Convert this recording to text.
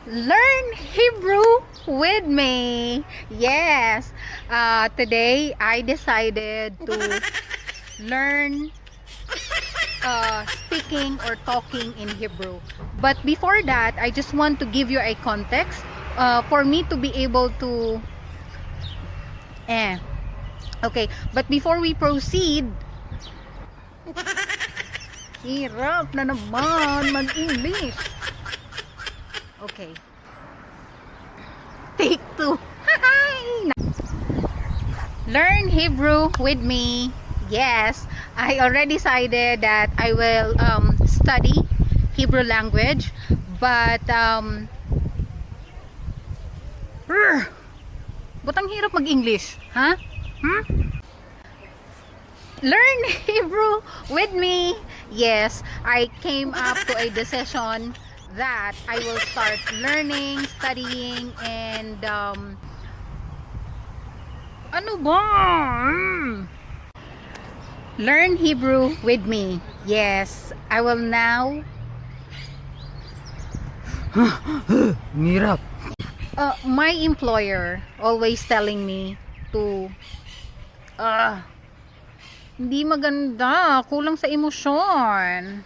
Learn Hebrew with me. Yes, today I decided to learn speaking or talking in Hebrew. But before that, I just want to give you a context for me to be able to okay, but before we proceed, hirap na naman mag-English. Okay. Take 2. Learn Hebrew with me. Yes, I already decided that I will study Hebrew language, but ba't ang hirap mag-English? Ha? Learn Hebrew with me. Yes, I came up to a decision that I will start learning, studying, and ano ba? Learn Hebrew with me. Yes, I will now. Hirap. My employer always telling me to hindi maganda, kulang sa emosyon.